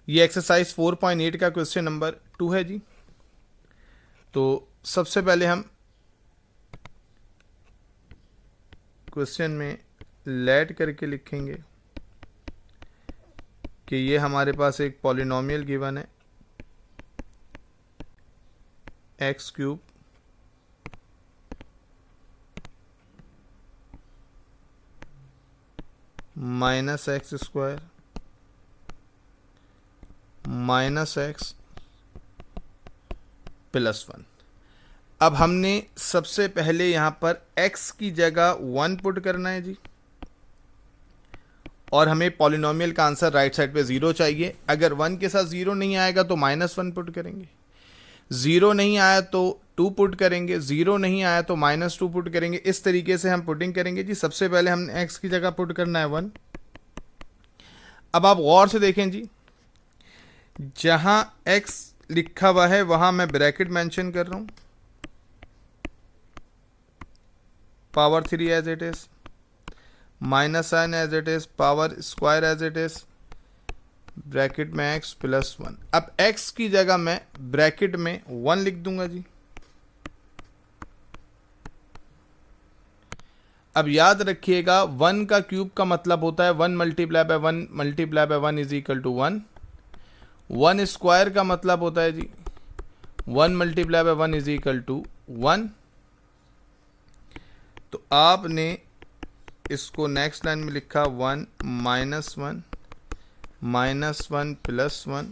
ये एक्सरसाइज 4.8 का question number 2 है जी। तो सबसे पहले हम क्वेश्चन में लेट करके लिखेंगे कि ये हमारे पास एक पॉलिनोमियल गिवन है x cube minus x square minus x plus 1। अब हमने सबसे पहले यहाँ पर x की जगह 1 पुट करना है जी, और हमें पॉलिनोमियल का आंसर राइट साइड पे 0 चाहिए। अगर 1 के साथ 0 नहीं आएगा तो -1 पुट करेंगे, 0 नहीं आया तो 2 पुट करेंगे, 0 नहीं आया तो -2 पुट करेंगे। इस तरीके से हम पुटिंग करेंगे जी। सबसे पहले हमने x की जगह पुट करना है 1। अब आप गौर से देखें जी, जहां x लिखा हुआ है वहां मैं ब्रैकेट मेंशन कर रहा हूं, power 3 as it is, minus sign as it is, power square as it is, bracket में x प्लस 1। अब x की जगह मैं ब्रैकेट में 1 लिख दूंगा जी। अब याद रखिएगा 1 का क्यूब का मतलब होता है 1 multiply by 1 multiply by 1 is equal to 1। 1 square का मतलब होता है जी 1 multiply by 1 is equal to 1। तो आपने इसको नेक्स्ट लाइन में लिखा 1 minus 1 minus 1 plus 1,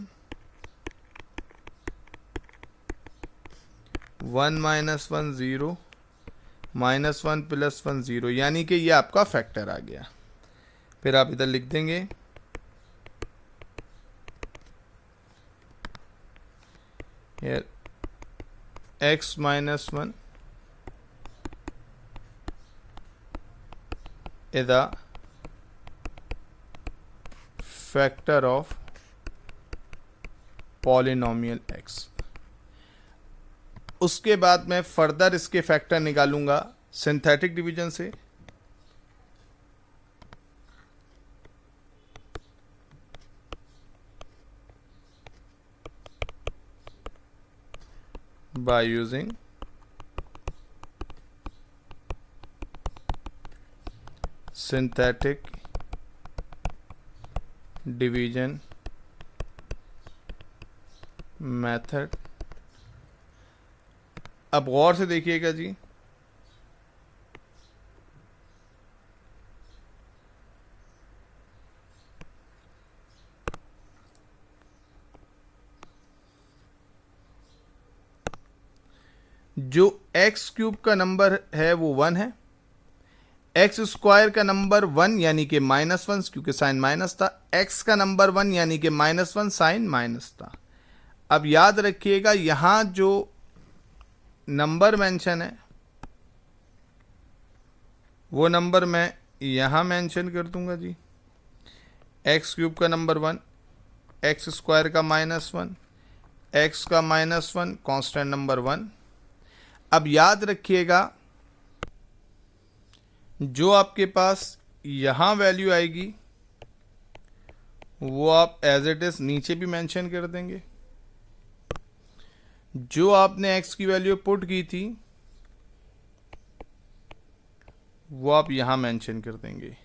1 minus 1 0, minus 1 plus 1 0, यानी कि ये आपका फैक्टर आ गया। फिर आप इधर लिख देंगे here x minus 1 is the factor of polynomial x। उसके बाद मैं फर्दर इसके फैक्टर निकालूंगा सिंथेटिक डिवीजन से। by using synthetic division method। अब गौर से देखिएगा जी, जो एक्स क्यूब का नंबर है वो 1 है, एक्स स्क्वायर का नंबर 1 यानी कि -1 क्योंकि साइन माइनस था, एक्स का नंबर 1 यानी कि -1 साइन माइनस था। अब याद रखिएगा यहां जो नंबर मेंशन है वो नंबर मैं यहां मेंशन कर दूंगा जी। एक्स क्यूब का नंबर 1, एक्स स्क्वायर का -1, एक्स का -1, कांस्टेंट नंबर 1। अब याद रखिएगा जो आपके पास यहां वैल्यू आएगी वो आप एज इट इज नीचे भी मेंशन कर देंगे। जो आपने x की वैल्यू पुट की थी वो आप यहां मेंशन कर देंगे।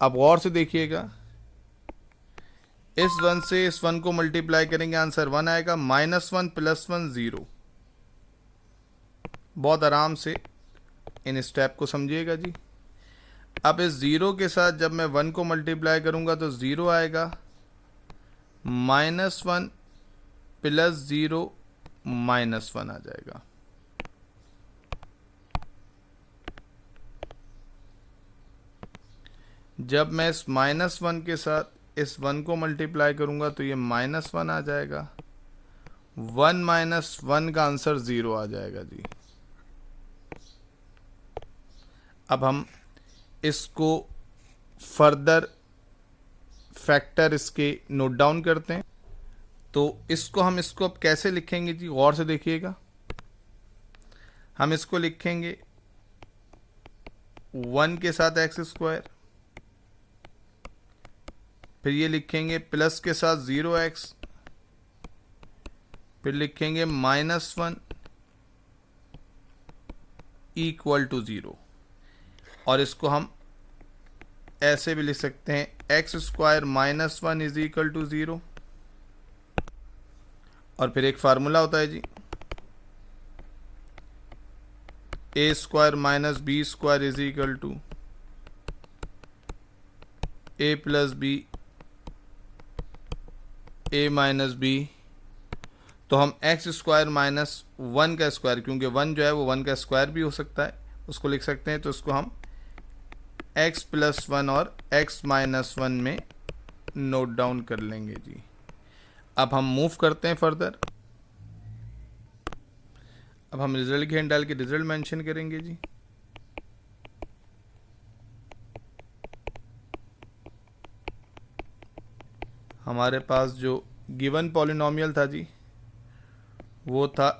अब गौर से देखिएगा, इस 1 से इस 1 को मल्टीप्लाई करेंगे आंसर 1 आएगा, -1 प्लस 1 0। बहुत आराम से इन स्टेप को समझिएगा जी। अब इस 0 के साथ जब मैं 1 को मल्टीप्लाई करूंगा तो 0 आएगा, -1 प्लस 0 -1 आ जाएगा। जब मैं इस -1 के साथ इस 1 को मल्टीप्लाई करूंगा तो ये -1 आ जाएगा, 1 माइनस 1 का आंसर 0 आ जाएगा जी। अब हम इसको फर्दर फैक्टर इसके नोट डाउन करते हैं। तो इसको अब कैसे लिखेंगे जी, गौर से देखिएगा। हम इसको लिखेंगे 1 के साथ एक्स स्क्वायर फिर ये लिखेंगे प्लस के साथ 0x, फिर लिखेंगे -1 इक्वल टू 0, और इसको हम ऐसे भी लिख सकते हैं x² -1 इज इक्वल टू 0। और फिर एक फार्मूला होता है जी, a² - b² is equal to a + b a - b। तो हम x² - 1 का स्क्वायर, क्योंकि 1 जो है वो 1 का स्क्वायर भी हो सकता है, उसको लिख सकते हैं। तो इसको हम x + 1 और x - 1 में नोट डाउन कर लेंगे जी। अब हम मूव करते हैं फर्दर। अब हम रिजल्ट की हैंड डाल के रिजल्ट मेंशन करेंगे जी। हमारे पास जो गिवन पॉलिनोमियल था जी, वो था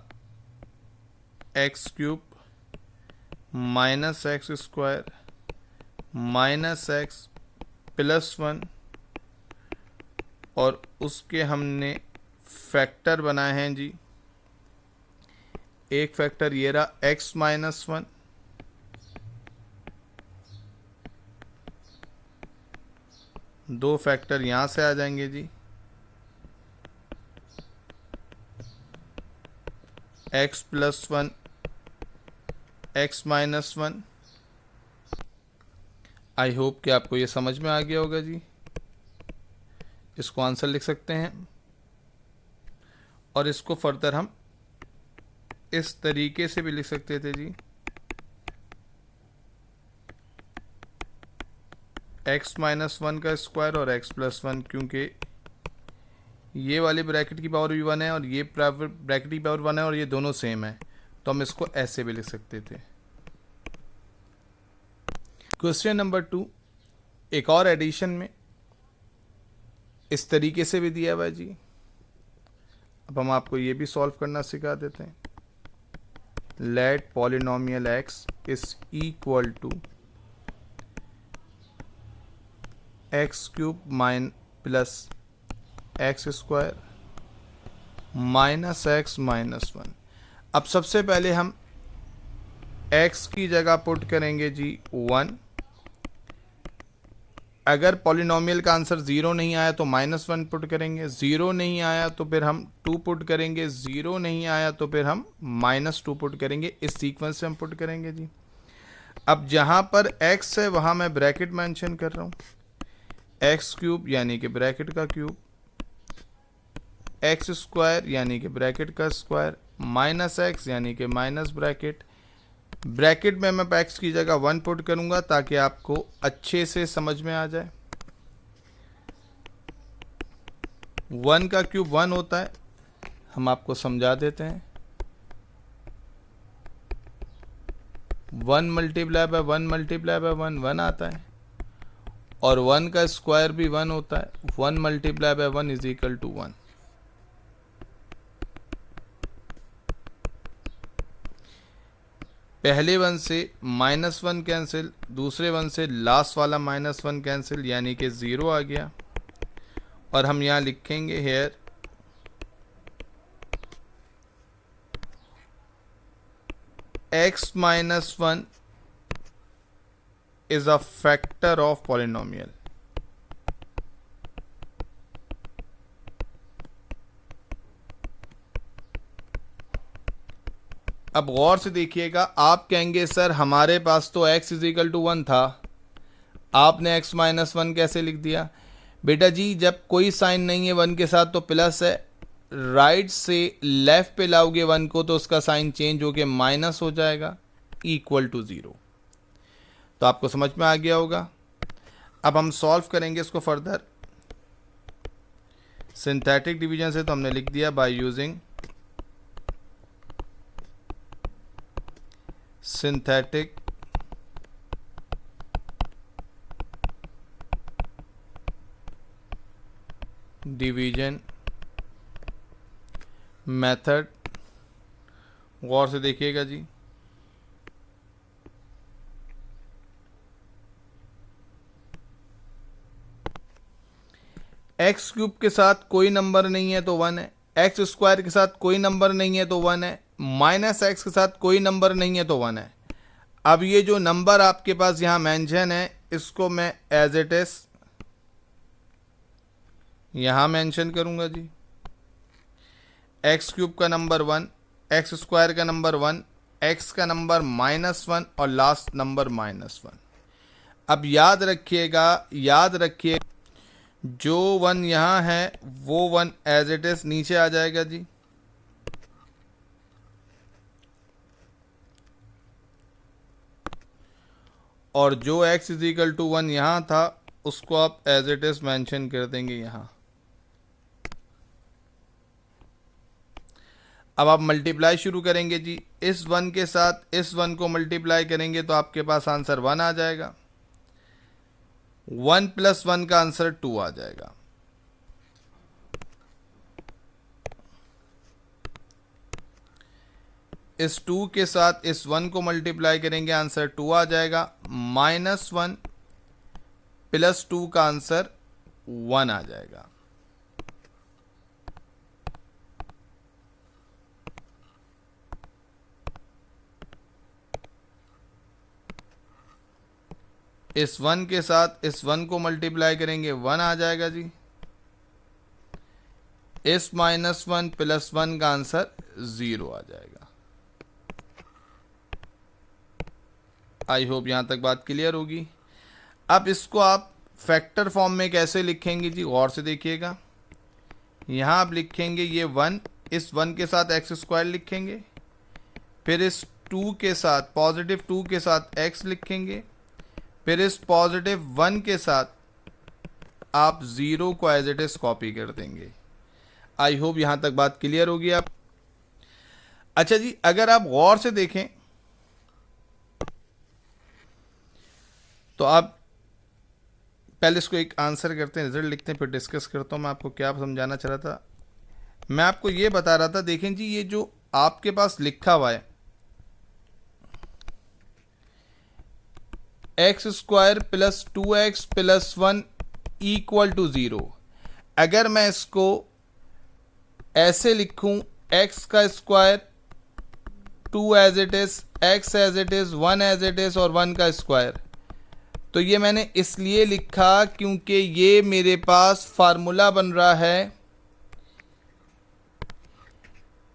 x³ - x² - x + 1, और उसके हमने फैक्टर बनाए हैं जी। एक फैक्टर ये रहा x - 1, दो फैक्टर यहाँ से आ जाएंगे जी, x + 1 x - 1। आई होप कि आपको ये समझ में आ गया होगा जी। इसको आंसर लिख सकते हैं, और इसको फर्दर हम इस तरीके से भी लिख सकते थे जी, x - 1 का स्क्वायर और x + 1, क्योंकि ये वाली ब्रैकेट की पावर भी 1 है और ये ब्रैकेट की पावर 1 है, और ये दोनों सेम है, तो हम इसको ऐसे भी लिख सकते थे। क्वेश्चन नंबर 2 एक और एडिशन में इस तरीके से भी दिया हुआ है जी। अब हम आपको ये भी सॉल्व करना सिखा देते हैं। Let polynomial x is equal to x³ + x² - x - 1। अब सबसे पहले हम x की जगह पुट करेंगे जी 1। अगर पॉलिनोमियल का आंसर 0 नहीं आया तो -1 पुट करेंगे, 0 नहीं आया तो फिर हम 2 पुट करेंगे, 0 नहीं आया तो फिर हम -2 पुट करेंगे। इस सीक्वेंस से हम पुट करेंगे जी। अब जहाँ पर x है वहाँ मैं ब्रैकेट मेंशन कर रहा हूँ, x³ यानी कि ब्रैकेट का क्यूब, x² यानी कि ब्रैकेट का स्क्वायर, -x यानी कि माइनस ब्रैकेट में मैं x की जगह 1 पुट करूंगा ताकि आपको अच्छे से समझ में आ जाए। 1 का क्यूब 1 होता है, हम आपको समझा देते हैं। 1 × 1 × 1 1 आता है, और 1 का स्क्वायर भी 1 होता है। 1 × 1 इज इक्वल टू 1। पहले 1 से -1 कैंसिल, दूसरे 1 से लास्ट वाला -1 कैंसिल, यानी कि 0 आ गया। और हम यहाँ लिखेंगे here x - 1 is a factor of polynomial. अब गौर से देखिएगा, आप कहेंगे सर हमारे पास तो x = 1 था, आपने x - 1 कैसे लिख दिया? बेटा जी, जब कोई साइन नहीं है 1 के साथ तो प्लस है, राइट से लेफ्ट पे लाओगे 1 को तो उसका साइन चेंज होके माइनस हो जाएगा, इक्वल टू 0। तो आपको समझ में आ गया होगा। अब हम सॉल्व करेंगे इसको फर्दर सिंथेटिक डिवीजन से। तो हमने लिख दिया by using synthetic division method. गौर से देखिएगा जी, एक्स क्यूब के साथ कोई नंबर नहीं है तो 1 है, एक्स स्क्वायर के साथ कोई नंबर नहीं है तो 1 है, माइनस एक्स के साथ कोई नंबर नहीं है तो 1 है। अब ये जो नंबर आपके पास यहाँ मेंशन है इसको मैं एज इट इज यहाँ मेंशन करूँगा जी। एक्स क्यूब का नंबर 1, एक्स स्क्वायर का नंबर 1, एक्स का नंबर -1 और लास्ट नंबर -1। अब याद रखिए जो 1 यहाँ है वो 1 एज इट इज नीचे आ जाएगा जी। और जो x इज इक्वल टू 1 यहाँ था उसको आप एज इट इज मेंशन कर देंगे यहाँ। अब आप मल्टीप्लाई शुरू करेंगे जी। इस 1 के साथ इस 1 को मल्टीप्लाई करेंगे तो आपके पास आंसर 1 आ जाएगा। 1 + 1 का आंसर 2 आ जाएगा। इस 2 के साथ इस 1 को मल्टीप्लाई करेंगे आंसर 2 आ जाएगा। -1 + 2 का आंसर 1 आ जाएगा। इस 1 के साथ इस 1 को मल्टीप्लाई करेंगे 1 आ जाएगा जी। इस -1 + 1 का आंसर 0 आ जाएगा। आई होप यहां तक बात क्लियर होगी। अब इसको आप फैक्टर फॉर्म में कैसे लिखेंगे जी, गौर से देखिएगा। यहां आप लिखेंगे ये 1, इस 1 के साथ x² लिखेंगे, फिर इस 2 के साथ पॉजिटिव 2 के साथ x लिखेंगे, फिर इस पॉजिटिव 1 के साथ आप 0 को एज इट इज कॉपी कर देंगे। आई होप यहां तक बात क्लियर होगी आप। अच्छा जी, अगर आप गौर से देखें तो आप पहले इसको एक आंसर करते हैं, रिजल्ट लिखते हैं, फिर डिस्कस करता हूं मैं आपको क्या समझाना चाह रहा था। मैं आपको ये बता रहा था, देखें जी ये जो आपके पास लिखा हुआ है x² + 2x + 1 = 0, अगर मैं इसको ऐसे लिखूं x का square 2 as it is, x as it is, 1 as it is और 1 का स्क्वायर, तो ये मैंने इसलिए लिखा क्योंकि ये मेरे पास फार्मूला बन रहा है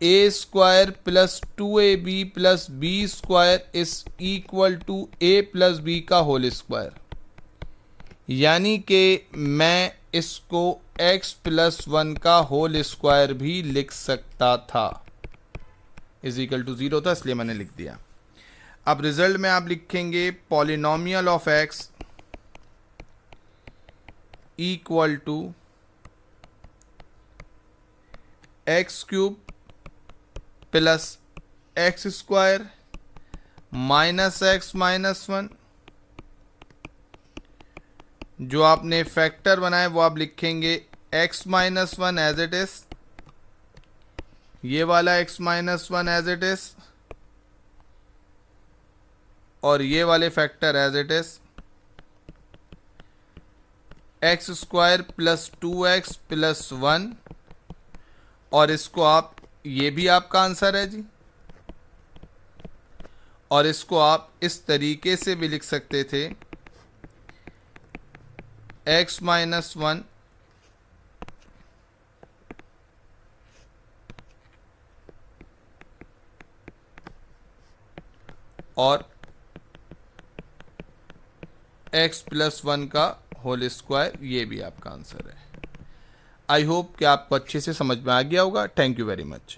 a² + 2ab + b² = a + b का होल स्क्वायर। यानी कि मैं इसको x + 1 का होल स्क्वायर भी लिख सकता था, = 0 था इसलिए मैंने लिख दिया। अब रिजल्ट में आप लिखेंगे polynomial of x = x³ + x² -x -1। जो आपने फैक्टर बनाए वो आप लिखेंगे x -1 एज इट इज, ये वाला x -1 एज इट इज, और ये वाले factor as it is, x² + 2x + 1, और इसको आप, ये भी आपका आंसर है जी। और इसको आप इस तरीके से भी लिख सकते थे x -1 और x + 1 का होल स्क्वायर, ये भी आपका आंसर है। आई होप कि आपको अच्छे से समझ में आ गया होगा। Thank you very much.